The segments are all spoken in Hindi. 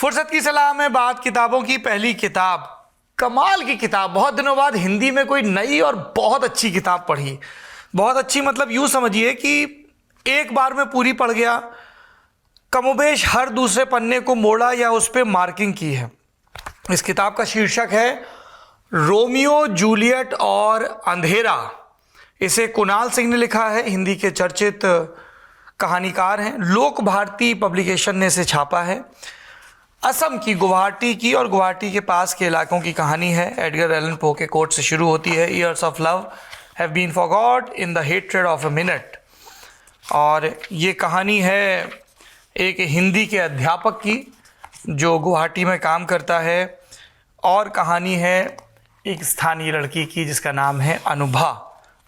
फुर्सत की सलाह में बात किताबों की। पहली किताब कमाल की किताब, बहुत दिनों बाद हिंदी में कोई नई और बहुत अच्छी किताब पढ़ी। बहुत अच्छी मतलब यूँ समझिए कि एक बार में पूरी पढ़ गया, कमोबेश हर दूसरे पन्ने को मोड़ा या उस पर मार्किंग की है। इस किताब का शीर्षक है रोमियो जूलियट और अंधेरा। इसे कुणाल सिंह ने लिखा है, हिंदी के चर्चित कहानीकार हैं। लोक भारती पब्लिकेशन ने इसे छापा है। असम की गुवाहाटी की और गुवाहाटी के पास के इलाकों की कहानी है। एडगर एलन पो के कोट से शुरू होती है, years of love have been forgot in the hatred of a minute. और ये कहानी है एक हिंदी के अध्यापक की जो गुवाहाटी में काम करता है, और कहानी है एक स्थानीय लड़की की जिसका नाम है अनुभा।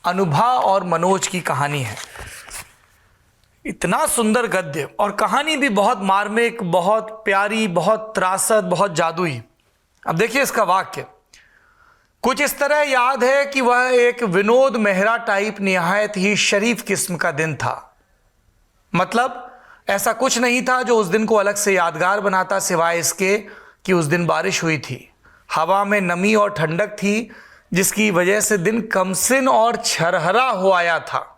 अनुभा और मनोज की कहानी है। इतना सुंदर गद्य और कहानी भी बहुत मार्मिक, बहुत प्यारी, बहुत त्रासद, बहुत जादुई। अब देखिए इसका वाक्य कुछ इस तरह याद है कि वह एक विनोद मेहरा टाइप निहायत ही शरीफ किस्म का दिन था। मतलब ऐसा कुछ नहीं था जो उस दिन को अलग से यादगार बनाता, सिवाय इसके कि उस दिन बारिश हुई थी। हवा में नमी और ठंडक थी जिसकी वजह से दिन कमसिन और छरहरा हो आया था।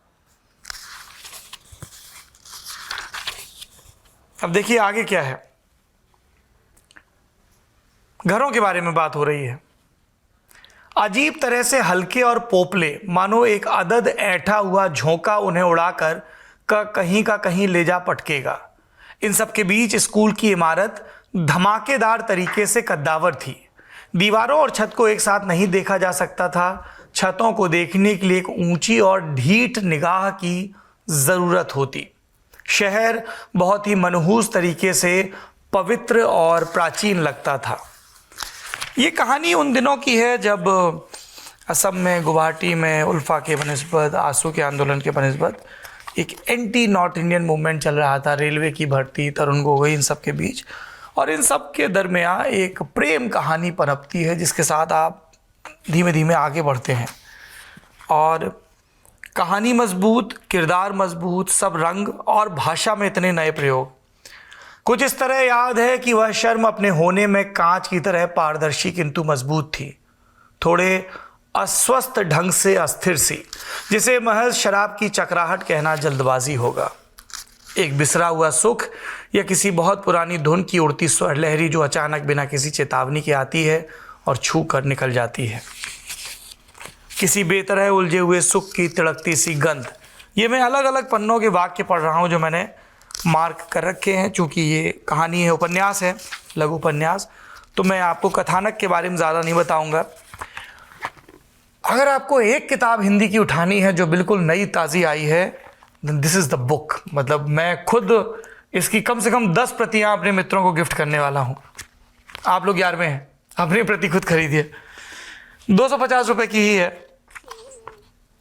अब देखिए आगे क्या है। घरों के बारे में बात हो रही है। अजीब तरह से हल्के और पोपले, मानो एक अदद ऐंठा हुआ झोंका उन्हें उड़ाकर कहीं का कहीं ले जा पटकेगा। इन सब के बीच स्कूल की इमारत धमाकेदार तरीके से कद्दावर थी। दीवारों और छत को एक साथ नहीं देखा जा सकता था। छतों को देखने के लिए एक ऊंची और ढीठ निगाह की ज़रूरत होती। शहर बहुत ही मनहूस तरीके से पवित्र और प्राचीन लगता था। ये कहानी उन दिनों की है जब असम में, गुवाहाटी में उल्फा के बनिस्बत, आंसू के आंदोलन के बनिस्बत एक एंटी नॉर्थ इंडियन मूवमेंट चल रहा था। रेलवे की भर्ती, तरुण गोगोई, इन सब के बीच, और इन सब के दरमियान एक प्रेम कहानी पनपती है जिसके साथ आप धीमे धीमे आगे बढ़ते हैं। और कहानी मजबूत, किरदार मजबूत, सब रंग और भाषा में इतने नए प्रयोग। कुछ इस तरह याद है कि वह शर्म अपने होने में कांच की तरह पारदर्शी किंतु मजबूत थी, थोड़े अस्वस्थ ढंग से अस्थिर सी, जिसे महज शराब की चकराहट कहना जल्दबाजी होगा। एक बिसरा हुआ सुख या किसी बहुत पुरानी धुन की उड़ती स्वर लहरी जो अचानक बिना किसी चेतावनी के आती है और छू कर निकल जाती है। किसी बेतरह उलझे हुए सुख की तिड़कती सी गंध। ये मैं अलग अलग पन्नों के वाक्य पढ़ रहा हूँ जो मैंने मार्क कर रखे हैं। चूँकि ये कहानी है, उपन्यास है, लघु उपन्यास, तो मैं आपको कथानक के बारे में ज़्यादा नहीं बताऊँगा। अगर आपको एक किताब हिंदी की उठानी है जो बिल्कुल नई ताज़ी आई है, दिस इज़ द बुक। मतलब मैं खुद इसकी कम से कम 10 प्रतियाँ अपने मित्रों को गिफ्ट करने वाला हूँ। आप लोग 11वें हैं, अपनी प्रति खुद खरीदिए। 250 रुपये की ही है।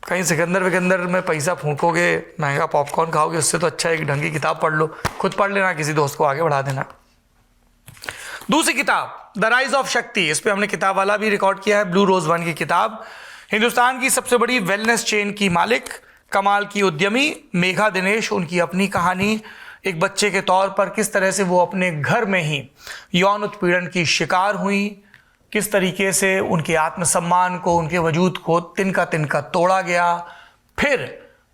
कहीं सिकंदर विकंदर में पैसा फूकोगे, महंगा पॉपकॉर्न खाओगे, उससे तो अच्छा एक ढंग की किताब पढ़ लो। खुद पढ़ लेना, किसी दोस्त को आगे बढ़ा देना। दूसरी किताब द राइज ऑफ शक्ति, इस पर हमने किताब वाला भी रिकॉर्ड किया है। ब्लू रोज वन की किताब। हिंदुस्तान की सबसे बड़ी वेलनेस चेन की मालिक, कमाल की उद्यमी मेघा दिनेश, उनकी अपनी कहानी। एक बच्चे के तौर पर किस तरह से वो अपने घर में ही यौन उत्पीड़न की शिकार हुई, किस तरीके से उनके आत्मसम्मान को, उनके वजूद को तिनका तिनका तोड़ा गया। फिर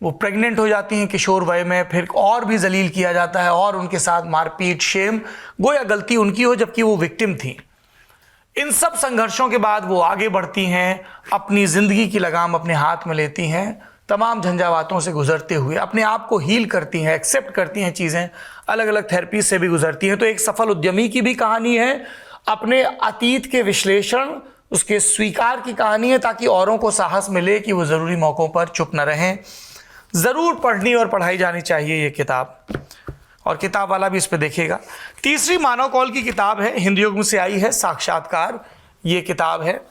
वो प्रेग्नेंट हो जाती हैं किशोर वय में, फिर और भी जलील किया जाता है और उनके साथ मारपीट, शेम, गोया गलती उनकी हो जबकि वो विक्टिम थी। इन सब संघर्षों के बाद वो आगे बढ़ती हैं, अपनी ज़िंदगी की लगाम अपने हाथ में लेती हैं, तमाम झंझावातों से गुजरते हुए अपने आप को हील करती हैं, एक्सेप्ट करती हैं चीज़ें, अलग अलग थेरेपी से भी गुजरती हैं। तो एक सफल उद्यमी की भी कहानी है, अपने अतीत के विश्लेषण, उसके स्वीकार की कहानी है, ताकि औरों को साहस मिले कि वो ज़रूरी मौक़ों पर चुप न रहें। ज़रूर पढ़नी और पढ़ाई जानी चाहिए ये किताब, और किताब वाला भी इस पर देखेगा। तीसरी मानव कौल की किताब है, हिंदी युग से आई है, साक्षात्कार ये किताब है।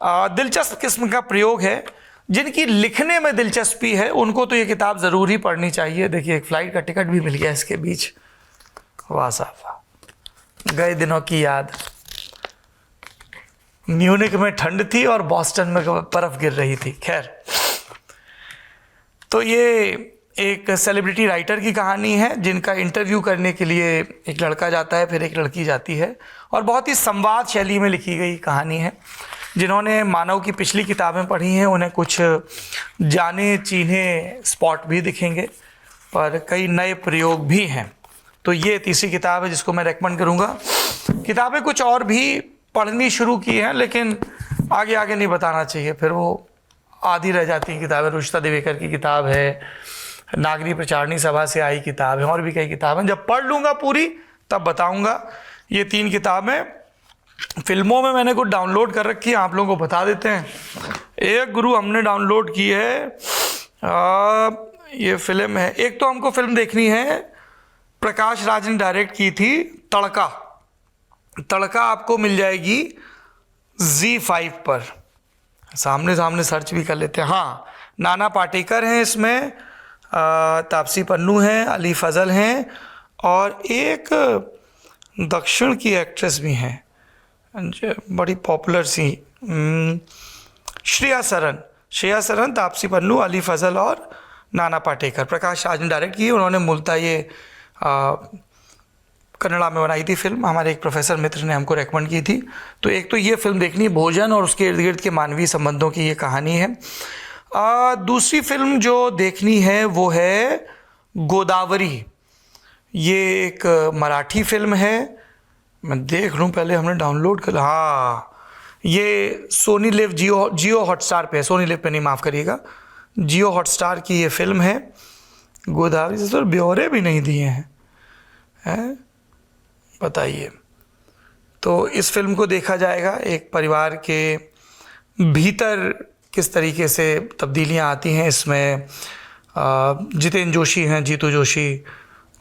दिलचस्प किस्म का प्रयोग है। जिनकी लिखने में दिलचस्पी है उनको तो ये किताब ज़रूर ही पढ़नी चाहिए। देखिए एक फ़्लाइट का टिकट भी मिल गया इसके बीच। वाह साहब, गए दिनों की याद। म्यूनिक में ठंड थी और बॉस्टन में बर्फ़ गिर रही थी। खैर, तो ये एक सेलिब्रिटी राइटर की कहानी है जिनका इंटरव्यू करने के लिए एक लड़का जाता है, फिर एक लड़की जाती है, और बहुत ही संवाद शैली में लिखी गई कहानी है। जिन्होंने मानव की पिछली किताबें पढ़ी हैं उन्हें कुछ जाने चीन्हे स्पॉट भी दिखेंगे, पर कई नए प्रयोग भी हैं। तो ये तीसरी किताब है जिसको मैं रेकमेंड करूँगा। किताबें कुछ और भी पढ़नी शुरू की हैं, लेकिन आगे आगे नहीं बताना चाहिए, फिर वो आधी रह जाती हैं किताबें। रुचिता दिवेकर की किताब है, नागरी प्रचारणी सभा से आई किताब है, और भी कई किताबें। जब पढ़ लूँगा पूरी तब बताऊँगा। ये 3 किताबें फिल्मों में मैंने कुछ डाउनलोड कर रखी है, आप लोगों को बता देते हैं। एक गुरु हमने डाउनलोड की है, ये फिल्म है। एक तो हमको फिल्म देखनी है, प्रकाश राज ने डायरेक्ट की थी, तड़का। तड़का आपको मिल जाएगी ZEE5 पर, सामने सामने सर्च भी कर लेते हैं। हाँ, नाना पाटेकर हैं इसमें, तापसी पन्नू हैं, अली फजल हैं, और एक दक्षिण की एक्ट्रेस भी हैं बड़ी पॉपुलर सी, श्रेया सरन, तापसी पन्नू, अली फजल और नाना पाटेकर। प्रकाश राज ने डायरेक्ट की। उन्होंने मूलतः ये कन्नड़ा में बनाई थी फिल्म। हमारे एक प्रोफेसर मित्र ने हमको रेकमेंड की थी। तो एक तो ये फिल्म देखनी, भोजन और उसके इर्द गिर्द के मानवीय संबंधों की ये कहानी है। दूसरी फिल्म जो देखनी है वो है गोदावरी। ये एक मराठी फिल्म है, मैं देख लूँ पहले, हमने डाउनलोड कर, हाँ, ये सोनी लिव जियो हॉटस्टार पे है, सोनी लिव पे नहीं, माफ़ करिएगा, जियो हॉटस्टार की ये फिल्म है गोदावरी। से तो ब्यौरे भी नहीं दिए हैं, बताइए। तो इस फिल्म को देखा जाएगा, एक परिवार के भीतर किस तरीके से तब्दीलियां आती हैं इसमें। जितेंद्र जोशी हैं, जीतू जोशी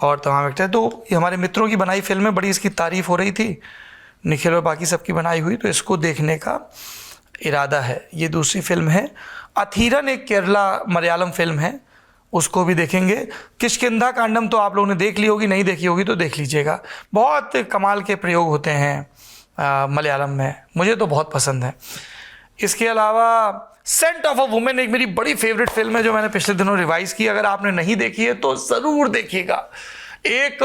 और तमाम एक्टर। तो ये हमारे मित्रों की बनाई फिल्म है, बड़ी इसकी तारीफ़ हो रही थी, निखिल और बाकी सबकी बनाई हुई, तो इसको देखने का इरादा है। ये दूसरी फिल्म है। अथीरन एक केरला मलयालम फिल्म है, उसको भी देखेंगे। किष्किंधा कांडम तो आप लोगों ने देख ली होगी, नहीं देखी होगी तो देख लीजिएगा। बहुत कमाल के प्रयोग होते हैं मलयालम में, मुझे तो बहुत पसंद है। इसके अलावा सेंट ऑफ अ वुमेन एक मेरी बड़ी फेवरेट फिल्म है जो मैंने पिछले दिनों रिवाइज की। अगर आपने नहीं देखी है तो ज़रूर देखिएगा। एक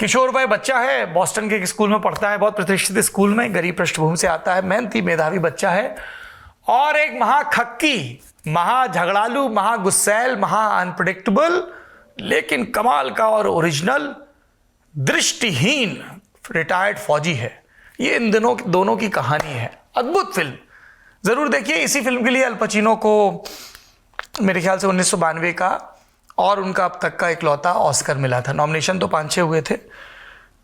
किशोर भाई बच्चा है, बॉस्टन के एक स्कूल में पढ़ता है, बहुत प्रतिष्ठित स्कूल में, गरीब पृष्ठभूमि से आता है, मेहनती मेधावी बच्चा है, और एक महाखक्की, महा झगड़ालू, महा गुस्सैल, महा अनप्रेडिक्टेबल, लेकिन कमाल का और ओरिजिनल दृष्टिहीन रिटायर्ड फौजी है। ये इन दोनों की कहानी है। अद्भुत फिल्म, ज़रूर देखिए। इसी फिल्म के लिए अल पचिनो को मेरे ख्याल से 1992 का और उनका अब तक का इकलौता ऑस्कर मिला था। नॉमिनेशन तो 5-6 हुए थे।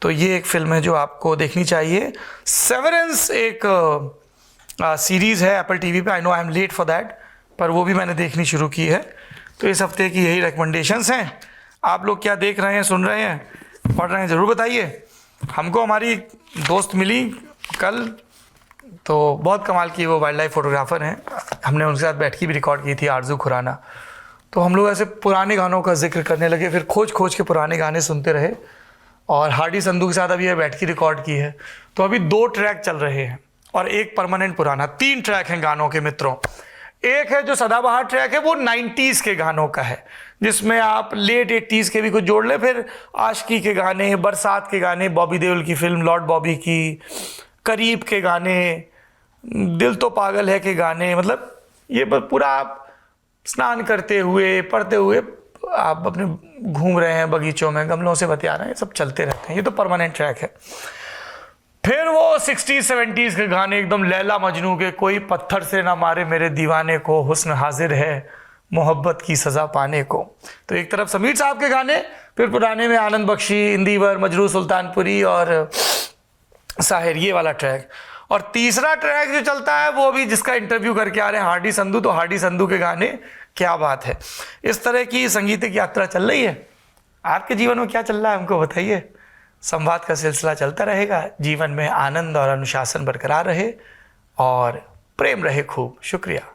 तो ये एक फिल्म है जो आपको देखनी चाहिए। सेवरेंस एक सीरीज़ है एप्पल टीवी पे, I know I am late for that, पर वो भी मैंने देखनी शुरू की है। तो इस हफ्ते की यही रिकमेंडेशंस हैं। आप लोग क्या देख रहे हैं, सुन रहे हैं, पढ़ रहे हैं, ज़रूर बताइए। हमको हमारी दोस्त मिली कल, तो बहुत कमाल की, वो वाइल्ड लाइफ फोटोग्राफ़र हैं। हमने उनके साथ बैठ के भी रिकॉर्ड की थी, आरजू खुराना। तो हम लोग ऐसे पुराने गानों का जिक्र करने लगे, फिर खोज के पुराने गाने सुनते रहे, और हार्डी संधू के साथ अभी ये बैठ के रिकॉर्ड की है। तो अभी 2 ट्रैक चल रहे हैं और एक परमानेंट पुराना, 3 ट्रैक हैं गानों के मित्रों। एक है जो सदाबहार ट्रैक है, वो 90s के गानों का है, जिसमें आप लेट 80s के भी कुछ जोड़ ले, फिर आशिकी के गाने, बरसात के गाने, बॉबी देओल की फिल्म लॉर्ड बॉबी की, करीब के गाने, दिल तो पागल है के गाने, मतलब ये पूरा आप स्नान करते हुए, पढ़ते हुए, आप अपने घूम रहे हैं बगीचों में, गमलों से बतिया रहे हैं, सब चलते रहते हैं। ये तो परमानेंट ट्रैक है। फिर वो 60s-70s के गाने एकदम लैला मजनू के, कोई पत्थर से ना मारे मेरे दीवाने को, हुस्न हाजिर है मोहब्बत की सज़ा पाने को। तो एक तरफ समीर साहब के गाने, फिर पुराने में आनंद बख्शी, इंदिवर, मजरू सुल्तानपुरी और साहिर, ये वाला ट्रैक। और तीसरा ट्रैक जो चलता है वो अभी जिसका इंटरव्यू करके आ रहे हैं हार्डी संधू, तो हार्डी संधू के गाने, क्या बात है। इस तरह की संगीतिक यात्रा चल रही है। आपके जीवन में क्या चल रहा है हमको बताइए। संवाद का सिलसिला चलता रहेगा। जीवन में आनंद और अनुशासन बरकरार रहे और प्रेम रहे खूब। शुक्रिया।